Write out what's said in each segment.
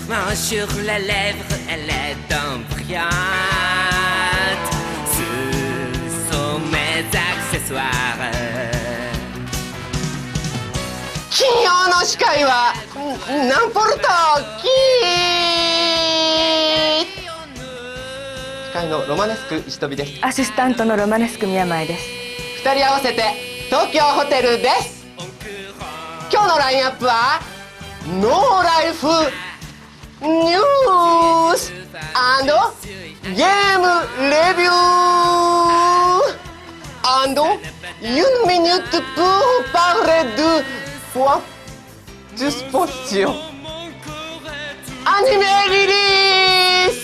parfum sur la lèvre, elle est d'un brillante. Ce sont mes accessoires. 金曜の司会はナンポルトキー司会のロマネスク石飛です。アシスタントのロマネスク宮前です。2人合わせて東京ホテルです。今日のラインアップはノーライフニュース&ゲームレビュー&une minute pour parler de point du spotio アニメリリース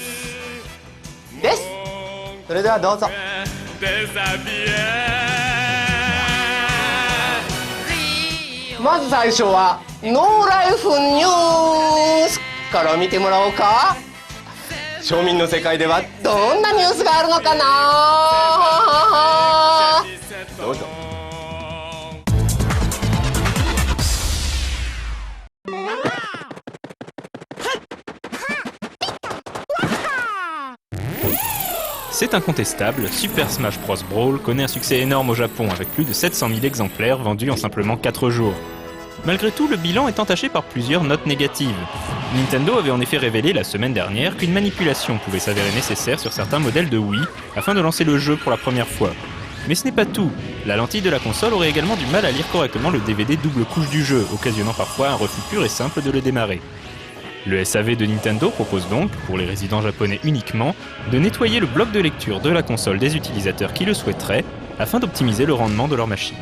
です。それではどうぞ。まず最初はノーライフニュースから見てもらおうか。庶民の世界ではどんなニュースがあるのかな。どうぞ。C'est incontestable, Super Smash Bros. Brawl connaît un succès énorme au Japon avec plus de 700 000 exemplaires vendus en simplement 4 jours. Malgré tout, le bilan est entaché par plusieurs notes négatives. Nintendo avait en effet révélé la semaine dernière qu'une manipulation pouvait s'avérer nécessaire sur certains modèles de Wii afin de lancer le jeu pour la première fois. Mais ce n'est pas tout. La lentille de la console aurait également du mal à lire correctement le DVD double couche du jeu, occasionnant parfois un refus pur et simple de le démarrer. Le SAV de Nintendo propose donc, pour les résidents japonais uniquement, de nettoyer le bloc de lecture de la console des utilisateurs qui le souhaiteraient, afin d'optimiser le rendement de leur machine.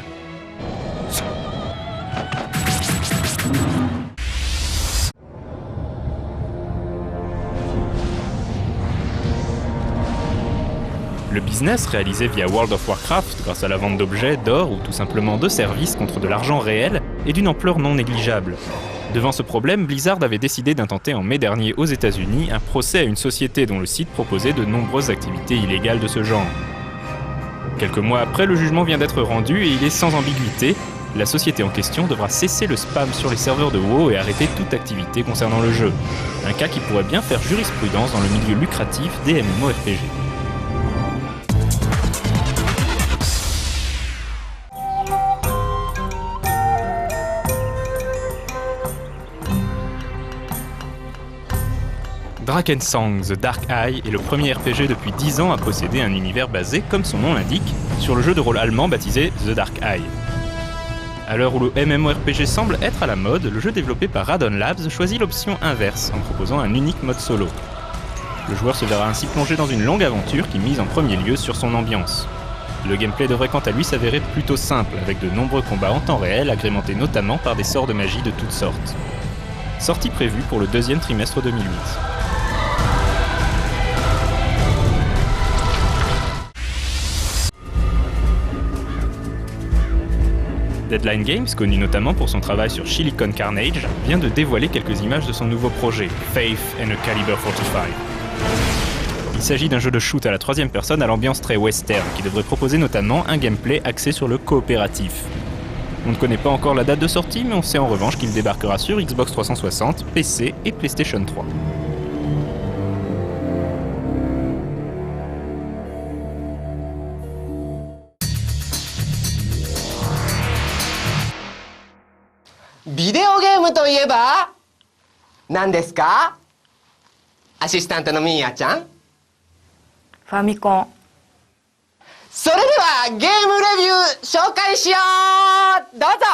Le business réalisé via World of Warcraft grâce à la vente d'objets, d'or ou tout simplement de services contre de l'argent réel est d'une ampleur non négligeable. Devant ce problème, Blizzard avait décidé d'intenter en mai dernier aux États-Unis un procès à une société dont le site proposait de nombreuses activités illégales de ce genre. Quelques mois après, le jugement vient d'être rendu et il est sans ambiguïté. La société en question devra cesser le spam sur les serveurs de WoW et arrêter toute activité concernant le jeu. Un cas qui pourrait bien faire jurisprudence dans le milieu lucratif des MMORPG. Drakensang The Dark Eye est le premier RPG depuis 10 ans à posséder un univers basé, comme son nom l'indique, sur le jeu de rôle allemand baptisé The Dark Eye. À l'heure où le MMORPG semble être à la mode, le jeu développé par Radon Labs choisit l'option inverse en proposant un unique mode solo. Le joueur se verra ainsi plongé dans une longue aventure qui mise en premier lieu sur son ambiance. Le gameplay devrait quant à lui s'avérer plutôt simple, avec de nombreux combats en temps réel agrémentés notamment par des sorts de magie de toutes sortes. Sortie prévue pour le deuxième trimestre 2008. Deadline Games, connu notamment pour son travail sur Silicon Carnage, vient de dévoiler quelques images de son nouveau projet, Faith and a Caliber 45. Il s'agit d'un jeu de shoot à la troisième personne à l'ambiance très western, qui devrait proposer notamment un gameplay axé sur le coopératif. On ne connaît pas encore la date de sortie, mais on sait en revanche qu'il débarquera sur Xbox 360, PC et PlayStation 3. Vidéo game といえば何ですか？アシスタントのミーヤちゃん。ファミコン。それではゲームレビュー紹介しよう。どうぞ。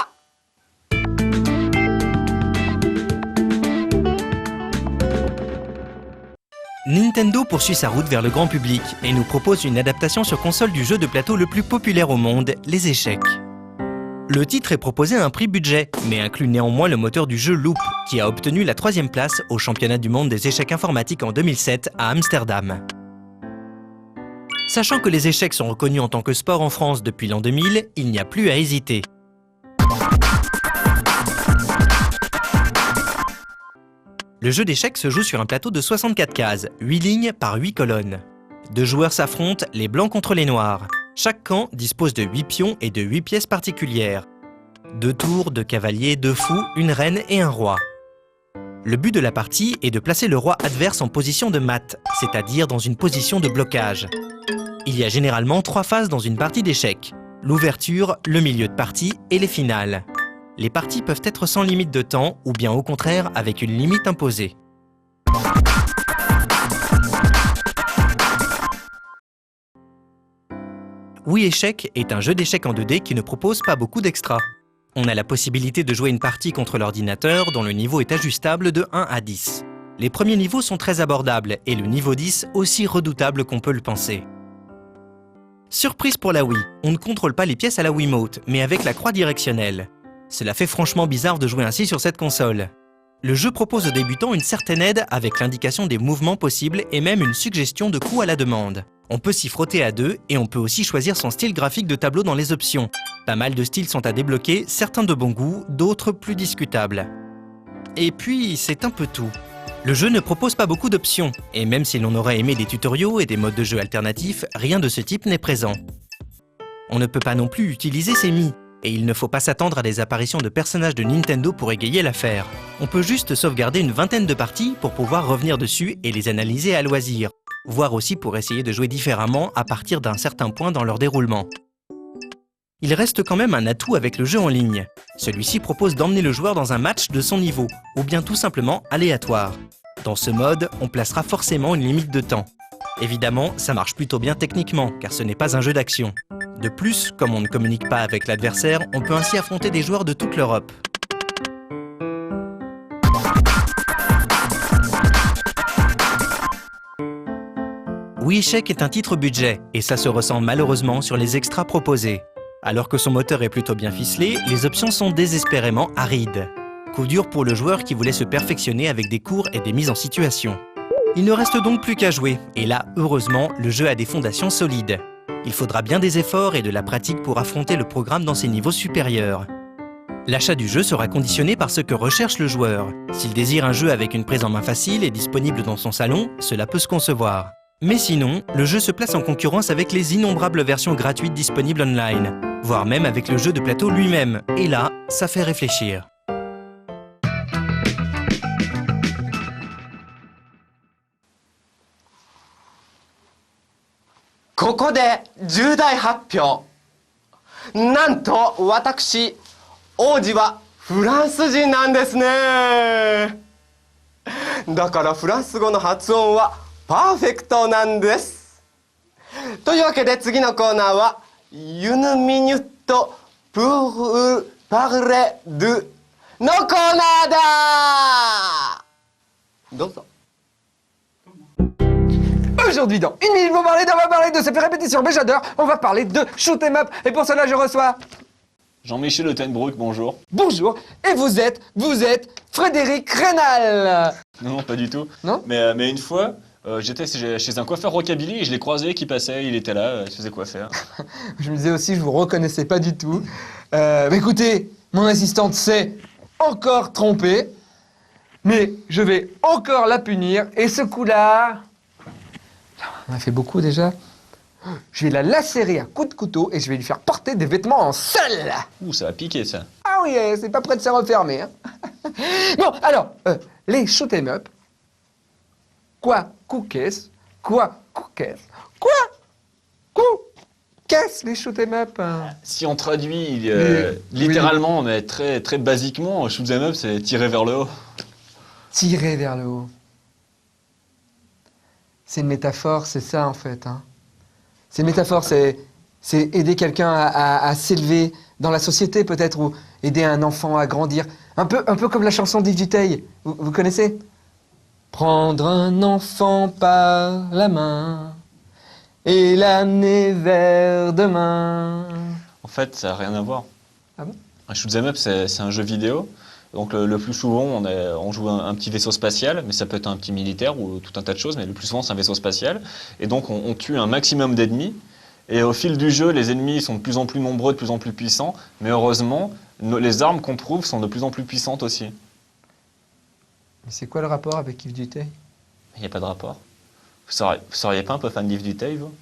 Nintendo poursuit sa route vers le grand public et nous propose une adaptation sur console du jeu de plateau le plus populaire au monde, les échecs. Le titre est proposé à un prix budget, mais inclut néanmoins le moteur du jeu Loop, qui a obtenu la 3e place au championnat du monde des échecs informatiques en 2007 à Amsterdam. Sachant que les échecs sont reconnus en tant que sport en France depuis l'an 2000, il n'y a plus à hésiter. Le jeu d'échecs se joue sur un plateau de 64 cases, 8 lignes par 8 colonnes. 2 joueurs s'affrontent, les blancs contre les noirs. Chaque camp dispose de 8 pions et de 8 pièces particulières. 2 tours, 2 cavaliers, 2 fous, une reine et un roi. Le but de la partie est de placer le roi adverse en position de mat, c'est-à-dire dans une position de blocage. Il y a généralement 3 phases dans une partie d'échecs: l'ouverture, le milieu de partie et les finales. Les parties peuvent être sans limite de temps ou bien au contraire avec une limite imposée. Oui Échecs est un jeu d'échecs en 2D qui ne propose pas beaucoup d'extras. On a la possibilité de jouer une partie contre l'ordinateur dont le niveau est ajustable de 1 à 10. Les premiers niveaux sont très abordables et le niveau 10 aussi redoutable qu'on peut le penser. Surprise pour la Wii, on ne contrôle pas les pièces à la Wiimote, mais avec la croix directionnelle. Cela fait franchement bizarre de jouer ainsi sur cette console. Le jeu propose aux débutants une certaine aide avec l'indication des mouvements possibles et même une suggestion de coups à la demande. On peut s'y frotter à 2 et on peut aussi choisir son style graphique de tableau dans les options. Pas mal de styles sont à débloquer, certains de bon goût, d'autres plus discutables. Et puis, c'est un peu tout. Le jeu ne propose pas beaucoup d'options, et même si l'on aurait aimé des tutoriaux et des modes de jeu alternatifs, rien de ce type n'est présent. On ne peut pas non plus utiliser ses Mii, et il ne faut pas s'attendre à des apparitions de personnages de Nintendo pour égayer l'affaire. On peut juste sauvegarder une vingtaine de parties pour pouvoir revenir dessus et les analyser à loisir, voire aussi pour essayer de jouer différemment à partir d'un certain point dans leur déroulement. Il reste quand même un atout avec le jeu en ligne. Celui-ci propose d'emmener le joueur dans un match de son niveau, ou bien tout simplement aléatoire. Dans ce mode, on placera forcément une limite de temps. Évidemment, ça marche plutôt bien techniquement, car ce n'est pas un jeu d'action. De plus, comme on ne communique pas avec l'adversaire, on peut ainsi affronter des joueurs de toute l'Europe. Oui Échecs est un titre budget, et ça se ressent malheureusement sur les extras proposés. Alors que son moteur est plutôt bien ficelé, les options sont désespérément arides. Coup dur pour le joueur qui voulait se perfectionner avec des cours et des mises en situation. Il ne reste donc plus qu'à jouer, et là, heureusement, le jeu a des fondations solides. Il faudra bien des efforts et de la pratique pour affronter le programme dans ses niveaux supérieurs. L'achat du jeu sera conditionné par ce que recherche le joueur. S'il désire un jeu avec une prise en main facile et disponible dans son salon, cela peut se concevoir. Mais sinon, le jeu se place en concurrence avec les innombrables versions gratuites disponibles online, voire même avec le jeu de plateau lui-même, et là, ça fait réfléchir. ここで重大発表。なんと私、王子はフランス人なんですね。だからフランス語の発音はパーフェクトなんです。というわけで次のコーナーはユヌミニュットプールパレドゥのコーナーだ。どうぞ。 Aujourd'hui, dans une minute, on va parler de, ça fait répétition, mais j'adore, on va parler de shoot 'em up. Et pour cela, je reçois... Jean-Michel Hottenbroek, bonjour. Bonjour, et vous êtes Frédéric Rénal. Non, pas du tout. Non mais une fois, j'étais chez un coiffeur rockabilly et je l'ai croisé qui passait, il était là, il se faisait coiffer. Je me disais aussi, je vous reconnaissais pas du tout. Mais écoutez, mon assistante s'est encore trompée, mais je vais encore la punir, et ce coup-là... On a fait beaucoup déjà. Je vais la lacérer à coups de couteau et je vais lui faire porter des vêtements en selle. Ouh, ça va piquer ça. Ah oui, c'est pas prêt de se refermer. Hein. Bon, alors, les shoot 'em up. Quoi, qu'est-ce les shoot 'em up hein. Si on traduit Mais, littéralement, mais très, très basiquement, shoot 'em up, c'est tirer vers le haut. Tirer vers le haut. C'est une métaphore, c'est ça en fait. Hein. C'est une métaphore, c'est aider quelqu'un à s'élever dans la société peut-être, ou aider un enfant à grandir. Un peu comme la chanson d'Yves Duteil, vous connaissez? Prendre un enfant par la main et l'amener vers demain. En fait, ça n'a rien à voir. Ah bon? Un shoot 'em up, c'est un jeu vidéo. Donc le plus souvent, on joue un petit vaisseau spatial, mais ça peut être un petit militaire ou tout un tas de choses, mais le plus souvent c'est un vaisseau spatial. Et donc on tue un maximum d'ennemis, et au fil du jeu, les ennemis sont de plus en plus nombreux, de plus en plus puissants, mais heureusement, les armes qu'on trouve sont de plus en plus puissantes aussi. Mais c'est quoi le rapport avec Yves Duteil? Il n'y a pas de rapport. Vous seriez pas un peu fan d'Yves Duteil, vous?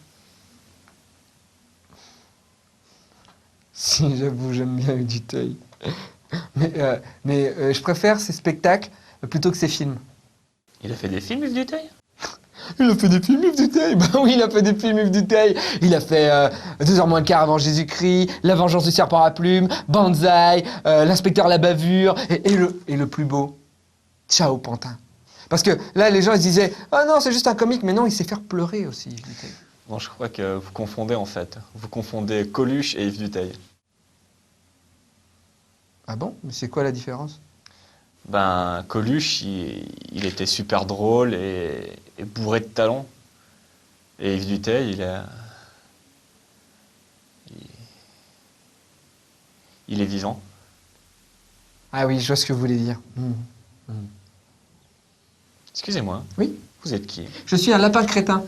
Si, j'avoue, j'aime bien Yves Duteil. Mais je préfère ces spectacles plutôt que ses films. Il a fait des films, Yves Duteil? Il a fait des films Yves Duteil. Ben oui, il a fait des films Yves Duteil. Il a fait 2h moins le quart avant Jésus-Christ, La vengeance du serpent à plumes, Banzai, L'inspecteur la bavure et le plus beau, Ciao Pantin. Parce que là, les gens ils se disaient « Ah non, c'est juste un comique », mais non, il sait faire pleurer aussi, Yves Duteil. Bon, je crois que vous confondez en fait. Vous confondez Coluche et Yves Duteil. Ah bon? Mais c'est quoi la différence? Ben, Coluche, il était super drôle et bourré de talent. Et Yves Duteil, il est vivant. Ah oui, je vois ce que vous voulez dire. Excusez-moi. Oui? Vous êtes qui? Je suis un lapin crétin.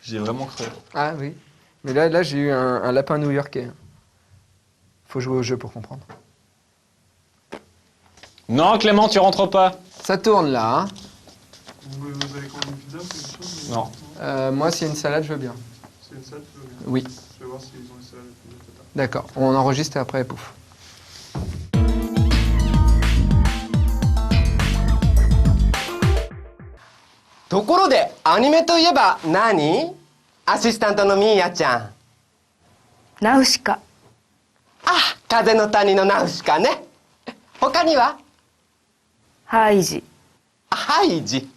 J'ai vraiment cru. Ah oui. Mais là j'ai eu un lapin new-yorkais. Faut jouer au jeu pour comprendre. Non, Clément, tu rentres pas. Ça tourne là, hein? Vous avez commandé une pizza ou quelque chose? Non. Moi, s'il y a une salade, je veux bien. C'est une salade, tu veux bien? Oui. Je vais voir s'ils ont une salade de pizza tata. D'accord. On enregistre et après, pouf. ところでアニメといえば何？アシスタントのミーヤちゃん。ナウシカ。あ、風の谷のナウシカね。他には？ハイジ。あ、ハイジ。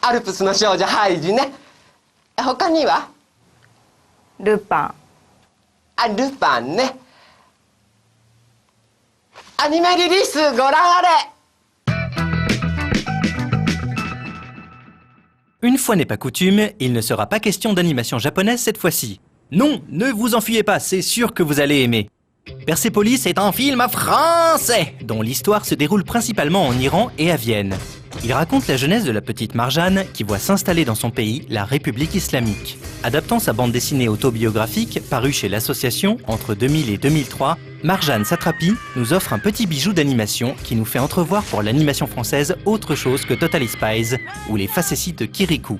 アルプスの少女ハイジね。他には？ルパン。あ、ルパンね。アニメリリースご覧あれ。Une fois n'est pas coutume, il ne sera pas question d'animation japonaise cette fois-ci. Non, ne vous enfuyez pas, c'est sûr que vous allez aimer. Persepolis est un film français, dont l'histoire se déroule principalement en Iran et à Vienne. Il raconte la jeunesse de la petite Marjane qui voit s'installer dans son pays la République islamique. Adaptant sa bande dessinée autobiographique, parue chez l'association entre 2000 et 2003, Marjane Satrapi nous offre un petit bijou d'animation qui nous fait entrevoir pour l'animation française autre chose que Totally Spies ou les facéties de Kirikou.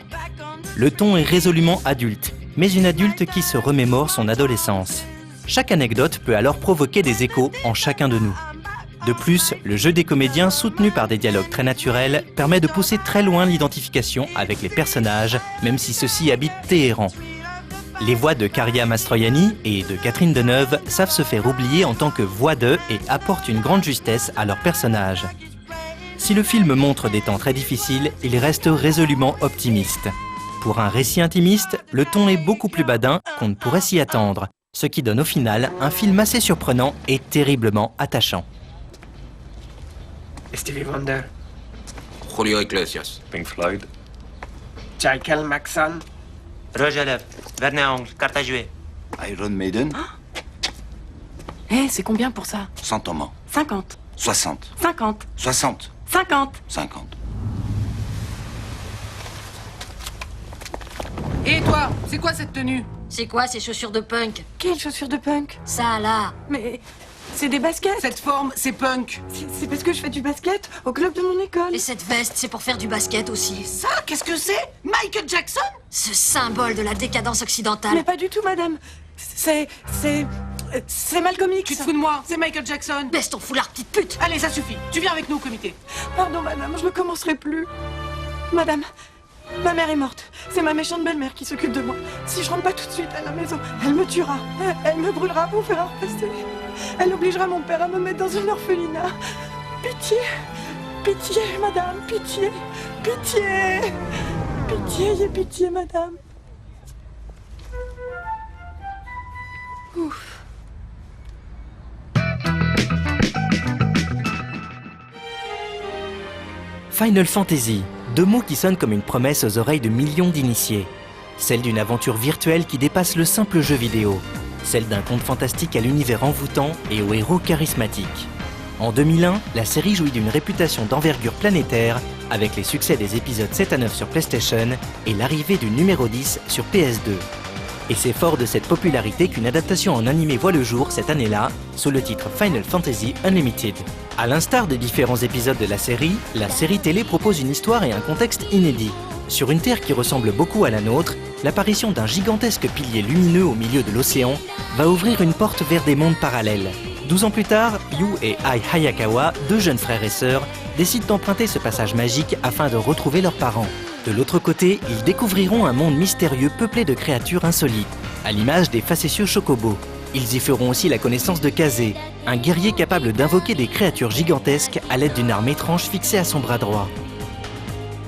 Le ton est résolument adulte, mais une adulte qui se remémore son adolescence. Chaque anecdote peut alors provoquer des échos en chacun de nous. De plus, le jeu des comédiens soutenu par des dialogues très naturels permet de pousser très loin l'identification avec les personnages, même si ceux-ci habitent Téhéran. Les voix de Karia Mastroianni et de Catherine Deneuve savent se faire oublier en tant que voix d'eux et apportent une grande justesse à leurs personnages. Si le film montre des temps très difficiles, il reste résolument optimiste. Pour un récit intimiste, le ton est beaucoup plus badin qu'on ne pourrait s'y attendre, ce qui donne au final un film assez surprenant et terriblement attachant. Stevie Wonder, Julio Iglesias. Pink Floyd, Michael Maxon, Roger Lev, Werner Angle, carte à jouer. Iron Maiden, Eh, c'est combien pour ça? 100 hommes. 50. 60. 50. 60. 50. 50. Et toi, c'est quoi cette tenue? C'est quoi ces chaussures de punk? Quelles chaussures de punk? Ça là. Mais c'est des baskets. Cette forme, c'est punk. C'est parce que je fais du basket au club de mon école. Et cette veste, c'est pour faire du basket aussi. Ça, qu'est-ce que c'est? Michael Jackson? Ce symbole de la décadence occidentale. Mais pas du tout, madame. C'est Malcolm X. Tu te fous de moi? C'est Michael Jackson. Baisse ton foulard, petite pute. Allez, ça suffit. Tu viens avec nous au comité. Pardon, madame, je ne commencerai plus. Madame, ma mère est morte. C'est ma méchante belle-mère qui s'occupe de moi. Si je rentre pas tout de suite à la maison, elle me tuera. Elle me brûlera pour faire un rester. Elle obligera mon père à me mettre dans une orphelinat. Pitié, pitié, madame, pitié, pitié, pitié, pitié, madame. Ouf. Final Fantasy, deux mots qui sonnent comme une promesse aux oreilles de millions d'initiés. Celle d'une aventure virtuelle qui dépasse le simple jeu vidéo. Celle d'un conte fantastique à l'univers envoûtant et aux héros charismatiques. En 2001, la série jouit d'une réputation d'envergure planétaire avec les succès des épisodes 7 à 9 sur PlayStation et l'arrivée du numéro 10 sur PS2. Et c'est fort de cette popularité qu'une adaptation en animé voit le jour cette année-là, sous le titre Final Fantasy Unlimited. À l'instar des différents épisodes de la série télé propose une histoire et un contexte inédits. Sur une Terre qui ressemble beaucoup à la nôtre, l'apparition d'un gigantesque pilier lumineux au milieu de l'océan va ouvrir une porte vers des mondes parallèles. 12 ans plus tard, Yu et Ai Hayakawa, deux jeunes frères et sœurs, décident d'emprunter ce passage magique afin de retrouver leurs parents. De l'autre côté, ils découvriront un monde mystérieux peuplé de créatures insolites, à l'image des facétieux chocobos. Ils y feront aussi la connaissance de Kazé, un guerrier capable d'invoquer des créatures gigantesques à l'aide d'une arme étrange fixée à son bras droit.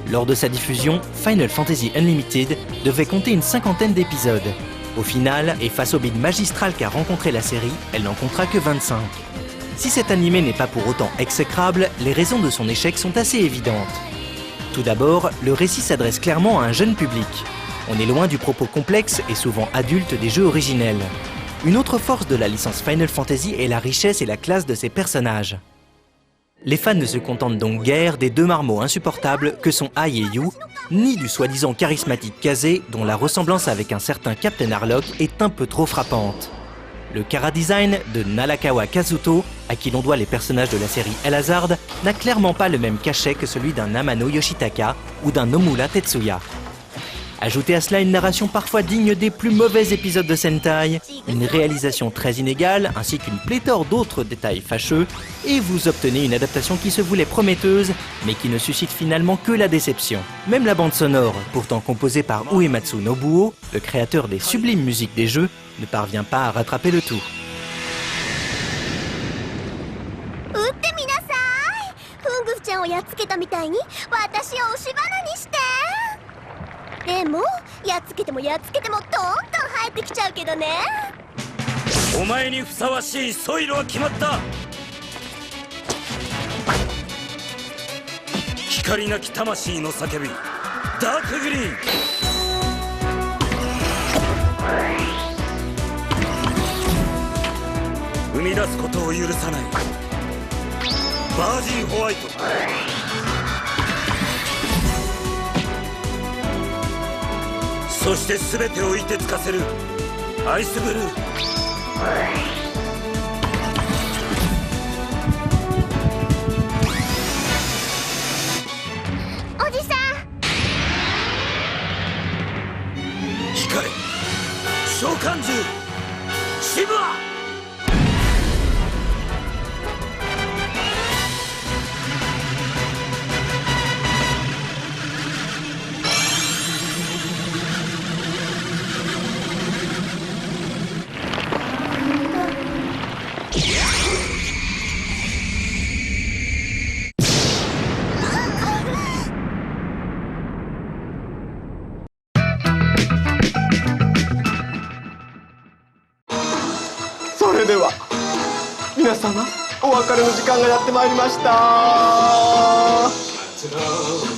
Lors de sa diffusion, Final Fantasy Unlimited devait compter une 50aine d'épisodes. Au final, et face au bide magistral qu'a rencontré la série, elle n'en comptera que 25. Si cet animé n'est pas pour autant exécrable, les raisons de son échec sont assez évidentes. Tout d'abord, le récit s'adresse clairement à un jeune public. On est loin du propos complexe et souvent adulte des jeux originels. Une autre force de la licence Final Fantasy est la richesse et la classe de ses personnages. Les fans ne se contentent donc guère des deux marmots insupportables que sont Ai et Yu, ni du soi-disant charismatique Kazé, dont la ressemblance avec un certain Captain Harlock est un peu trop frappante. Le chara-design de Nalakawa Kazuto, à qui l'on doit les personnages de la série El-Hazard, n'a clairement pas le même cachet que celui d'un Amano Yoshitaka ou d'un Nomura Tetsuya. Ajoutez à cela une narration parfois digne des plus mauvais épisodes de Sentai, une réalisation très inégale ainsi qu'une pléthore d'autres détails fâcheux, et vous obtenez une adaptation qui se voulait prometteuse, mais qui ne suscite finalement que la déception. Même la bande sonore, pourtant composée par Uematsu Nobuo, le créateur des sublimes musiques des jeux, ne parvient pas à rattraper le tout.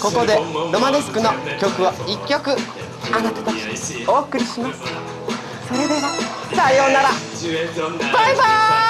ここでロマネスクの曲を1曲あなたたちにお送りします。それではさようなら、バイバイ。